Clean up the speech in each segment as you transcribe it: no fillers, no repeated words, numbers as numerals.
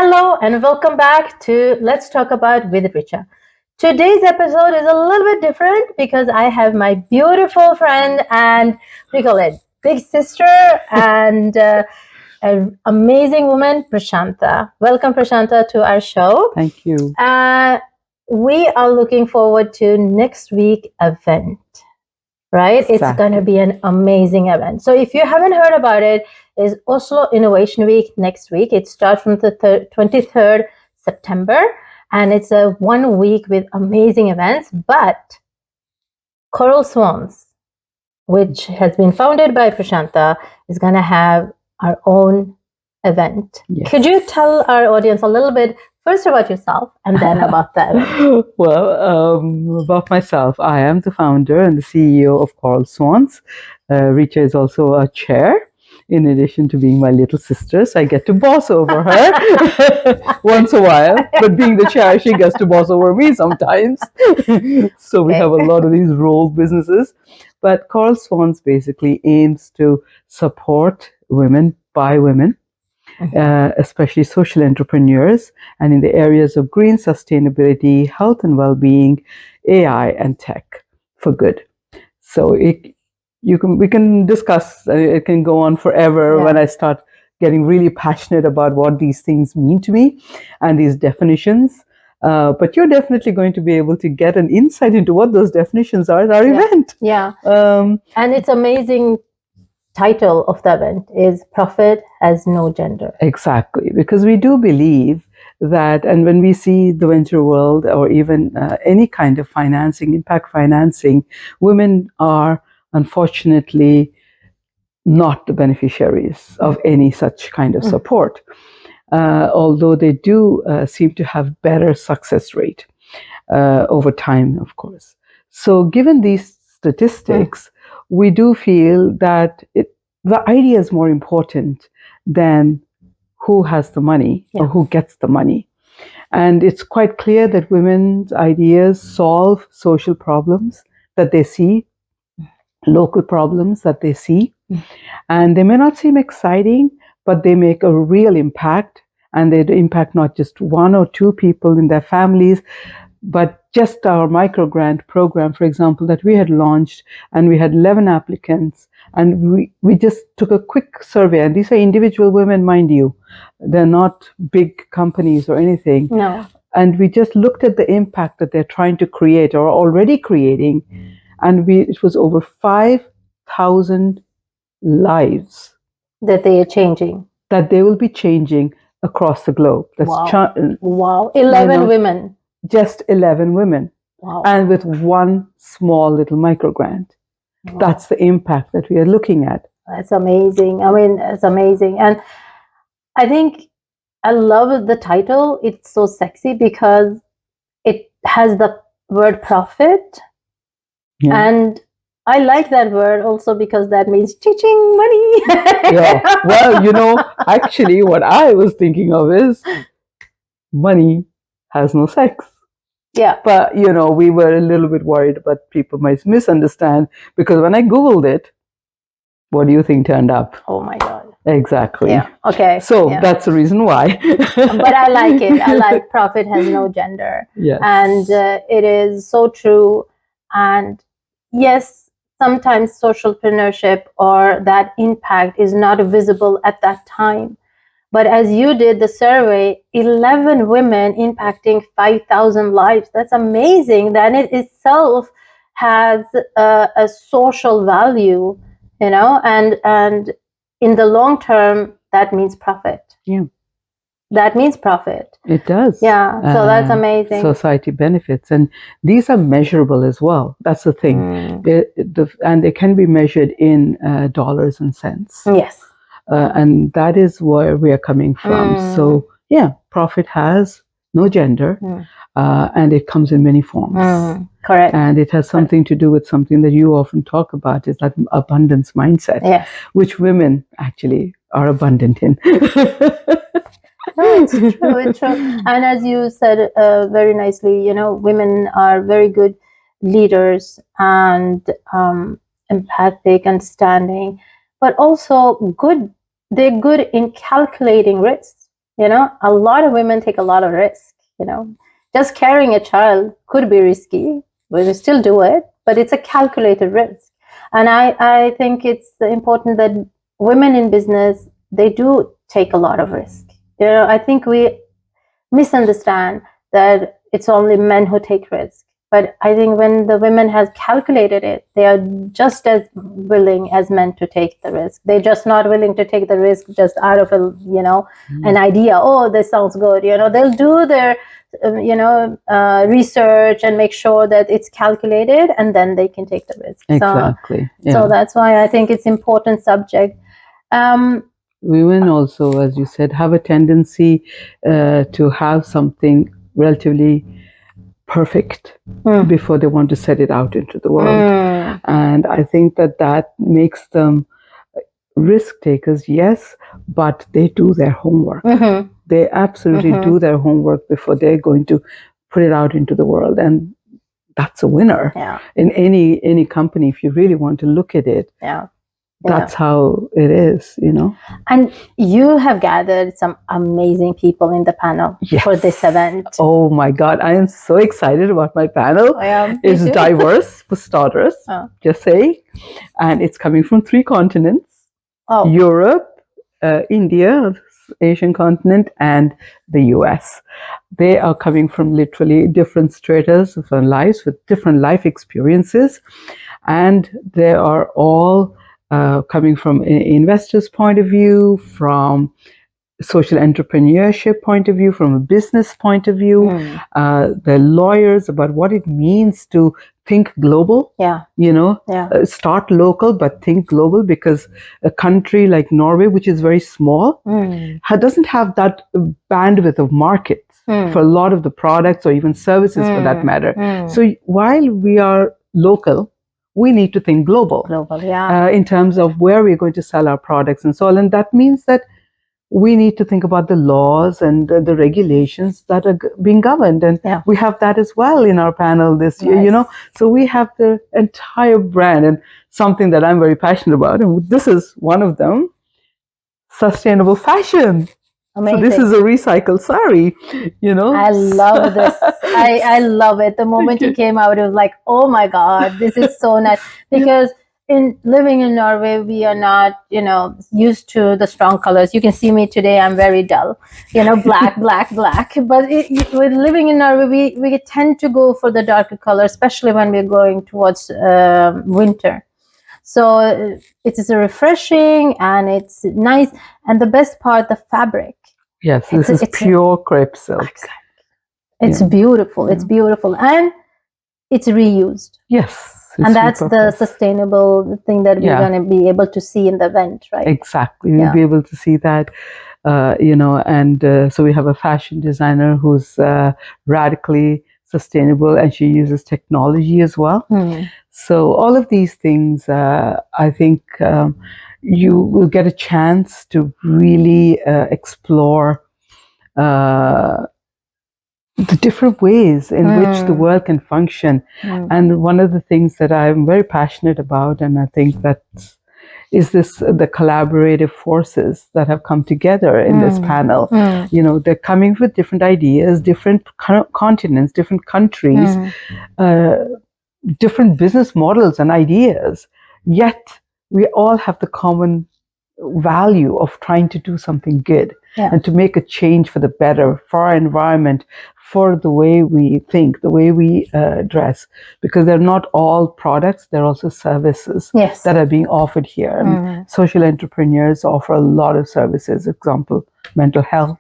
Hello and welcome back to Let's Talk About with Richa. Today's episode is a little bit different because I have my beautiful friend and what do you call it? Big sister and an amazing woman, Prasantha. Welcome, Prasantha, to our show. Thank you. We are looking forward to next week event. Right? Exactly. It's going to be an amazing event. So if you haven't heard about it, is Oslo Innovation Week next week. It starts from the 23rd September and it's a 1 week with amazing events. But Coral Swans, which has been founded by Prasantha, is going to have our own event. Yes. Could you tell our audience a little bit first about yourself and then about that? Well, about myself, I am the founder and the CEO of Coral Swans. Richa is also a chair, in addition to being my little sister, so I get to boss over her once a while. But being the chair, she gets to boss over me sometimes. So we have a lot of these role businesses. But Coral Swans basically aims to support women by women. Especially social entrepreneurs, and in the areas of green sustainability, health and well-being, AI, and tech for good. So we can discuss. It can go on forever when I start getting really passionate about what these things mean to me and these definitions. But you're definitely going to be able to get an insight into what those definitions are at our event. Yeah, and it's amazing. Title of the event is Profit Has No Gender. Exactly, because we do believe that, and when we see the venture world or even any kind of financing, impact financing, women are unfortunately not the beneficiaries of any such kind of support, although they do seem to have better success rate over time, of course. So given these statistics, we do feel that the idea is more important than who has the money or who gets the money. And it's quite clear that women's ideas solve social problems that they see, local problems that they see. And they may not seem exciting, but they make a real impact. And they impact not just one or two people in their families, but just our microgrant program, for example, that we had launched, and we had 11 applicants, and we just took a quick survey, and these are individual women, mind you, they're not big companies or anything. No. And we just looked at the impact that they're trying to create or already creating, and it was over 5,000 lives that they are changing, that they will be changing across the globe. That's wow. 11 women. Just 11 women. Wow. And with one small little microgrant. Wow. That's the impact that we are looking at. That's amazing. I mean, it's amazing. And I think I love the title. It's so sexy because it has the word profit. Yeah. And I like that word also because that means teaching money. Yeah. Well, actually what I was thinking of is money has no sex. Yeah. But, we were a little bit worried about people might misunderstand, because when I Googled it, what do you think turned up? Oh my God. Exactly. Yeah. Okay. So that's the reason why. But I like it. I like profit has no gender. Yes. And it is so true. And yes, sometimes socialpreneurship or that impact is not visible at that time. But as you did the survey, 11 women impacting 5,000 lives. That's amazing. That it itself has a social value, and in the long term, that means profit. Yeah. That means profit. It does. Yeah. So that's amazing. Society benefits. And these are measurable as well. That's the thing. And they can be measured in dollars and cents. Yes. And that is where we are coming from. So, profit has no gender, and it comes in many forms. Correct. And it has something to do with something that you often talk about, is that abundance mindset, which women actually are abundant in. No, it's true. It's true. And as you said very nicely, women are very good leaders and empathic, understanding, but also they're good in calculating risks. A lot of women take a lot of risk. Just carrying a child could be risky, but we still do it, but it's a calculated risk. And I think it's important that women in business, they do take a lot of risk. I think we misunderstand that it's only men who take risk. But I think when the women have calculated it, they are just as willing as men to take the risk. They're just not willing to take the risk just out of an idea. Oh, this sounds good. They'll do their research and make sure that it's calculated, and then they can take the risk. Exactly. So that's why I think it's important subject. Women also, as you said, have a tendency to have something relatively perfect before they want to set it out into the world. And I think that makes them risk takers, yes, but they do their homework. They absolutely do their homework before they're going to put it out into the world. And that's a winner in any company, if you really want to look at it. That's how it is, And you have gathered some amazing people in the panel for this event. Oh my God, I am so excited about my panel. It's diverse for starters, just say. And it's coming from 3 continents. Europe, India, Asian continent, and the US. They are coming from literally different stratas of our lives with different life experiences. And they are all coming from an investor's point of view, from social entrepreneurship point of view, from a business point of view. They're lawyers about what it means to think global. Start local but think global, because a country like Norway, which is very small, doesn't have that bandwidth of markets for a lot of the products or even services for that matter. So while we are local, we need to think global, in terms of where we're going to sell our products and so on. And that means that we need to think about the laws and the regulations that are being governed. And we have that as well in our panel this year, So we have the entire brand, and something that I'm very passionate about, and this is one of them, sustainable fashion. Amazing. So this is a recycled sari, I love this. I love it. The moment it came out, it was like, oh my God, this is so nice. Because in living in Norway, we are not, used to the strong colors. You can see me today, I'm very dull, black, black, black. But with living in Norway, we tend to go for the darker color, especially when we're going towards winter. So it is refreshing and it's nice. And the best part, the fabric. Yes, this is pure crepe silk. Exactly. It's beautiful. It's beautiful. And it's reused. Yes. And that's the sustainable thing that we're going to be able to see in the event, right? Exactly. We'll be able to see that, and so we have a fashion designer who's radically sustainable, and she uses technology as well. So all of these things, I think you will get a chance to really explore the different ways in which the world can function. And one of the things that I'm very passionate about, and I think that is the collaborative forces that have come together in this panel. They're coming with different ideas, different continents, different countries, different business models and ideas, yet we all have the common value of trying to do something good and to make a change for the better, for our environment, for the way we think, the way we dress, because they're not all products, they're also services that are being offered here. And social entrepreneurs offer a lot of services, example, mental health.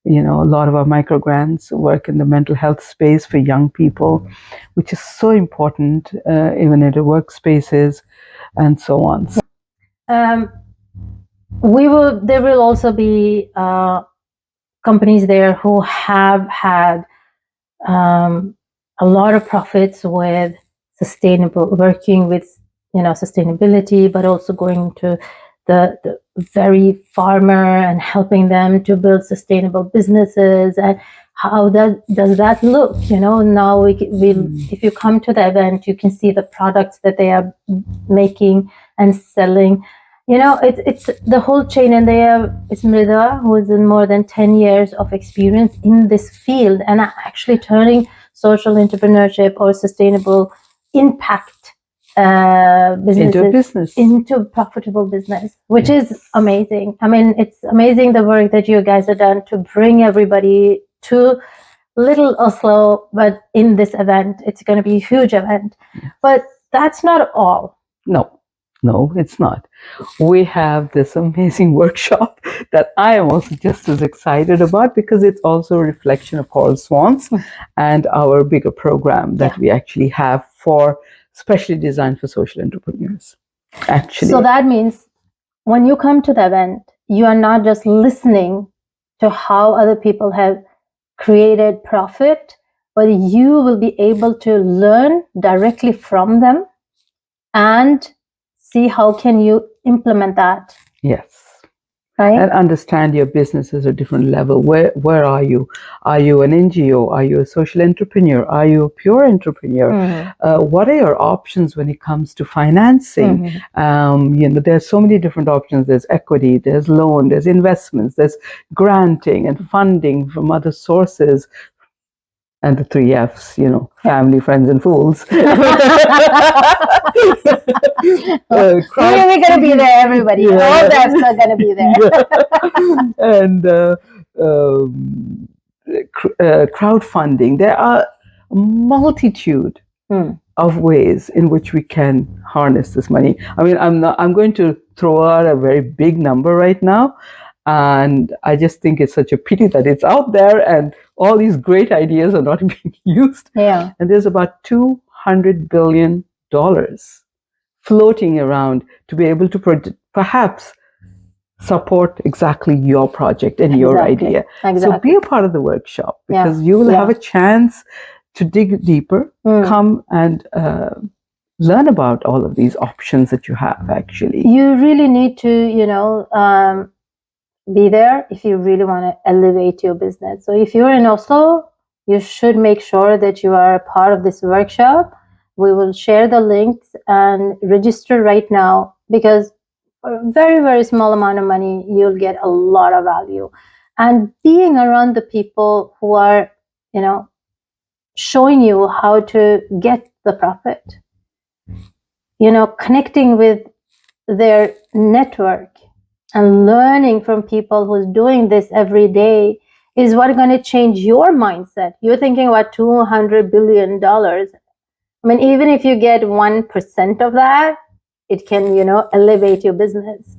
A lot of our micro grants work in the mental health space for young people, which is so important, even in the workspaces and so on. There will also be companies there who have had a lot of profits with working with sustainability, but also going to the very farmer and helping them to build sustainable businesses. And how does that look? Now if you come to the event, you can see the products that they are making and selling. It's the whole chain, and they have it's Mrida, who is in more than 10 years of experience in this field and actually turning social entrepreneurship or sustainable impact Into businesses business. into profitable business, which Yes. is amazing. I mean, it's amazing the work that you guys have done to bring everybody to Little Oslo, but in this event, it's going to be a huge event. Yes. But that's not all. No, it's not. We have this amazing workshop that I am also just as excited about because it's also a reflection of Coral Swans and our bigger program that we actually have for specially designed for social entrepreneurs. Actually. So that means when you come to the event, you are not just listening to how other people have created profit, but you will be able to learn directly from them and see how can you implement that. Yes. Right? And understand your business at a different level. Where are you? Are you an NGO? Are you a social entrepreneur? Are you a pure entrepreneur? What are your options when it comes to financing? There's so many different options. There's equity, there's loan, there's investments, there's granting and funding from other sources. And the 3 F's, family, friends, and fools. We're going to be there, everybody. All the F's are going to be there. And crowdfunding. There are a multitude of ways in which we can harness this money. I mean, I'm going to throw out a very big number right now. And I just think it's such a pity that it's out there and all these great ideas are not being used. Yeah. And there's about $200 billion floating around to be able to perhaps support exactly your project and your idea. Exactly. So be a part of the workshop because you will have a chance to dig deeper, come and learn about all of these options that you have actually. You really need to, be there if you really want to elevate your business. So if you're in Oslo, you should make sure that you are a part of this workshop. We will share the links and register right now because for a very, very small amount of money, you'll get a lot of value. And being around the people who are, showing you how to get the profit, connecting with their network and learning from people who's doing this every day is what going to change your mindset. You're thinking about $200 billion. I mean, even if you get 1% of that, it can, elevate your business.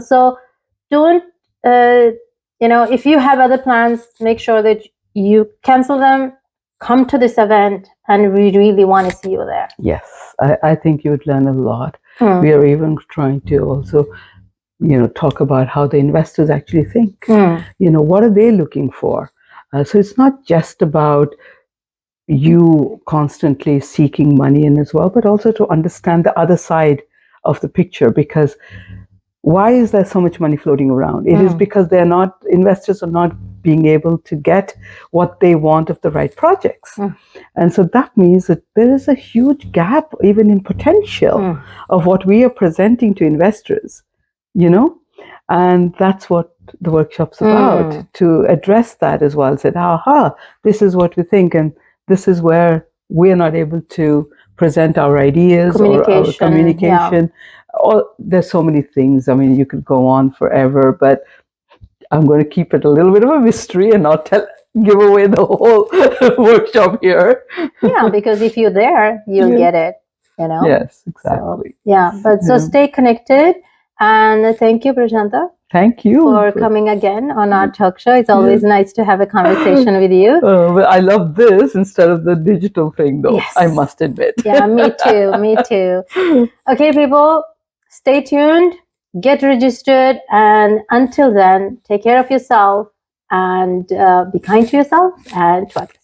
So don't, if you have other plans, make sure that you cancel them, come to this event, and we really want to see you there. Yes, I think you would learn a lot. We are even trying to also talk about how the investors actually think. What are they looking for? So it's not just about you constantly seeking money in as well, but also to understand the other side of the picture. Because why is there so much money floating around? It is because investors are not being able to get what they want of the right projects. And so that means that there is a huge gap even in potential of what we are presenting to investors. And that's what the workshop's about, to address that as well. Said, this is what we think, and this is where we're not able to present our ideas or our communication. There's so many things. I mean, you could go on forever, but I'm going to keep it a little bit of a mystery and not give away the whole workshop here. Yeah, because if you're there, you'll get it. Yes, exactly. So stay connected. And thank you, Prasantha. Thank you for coming again on our talk show. It's always nice to have a conversation with you. Well, I love this instead of the digital thing, though. Yes. I must admit. Yeah, me too. Me too. Okay, people, stay tuned, get registered, and until then, take care of yourself and be kind to yourself and to others.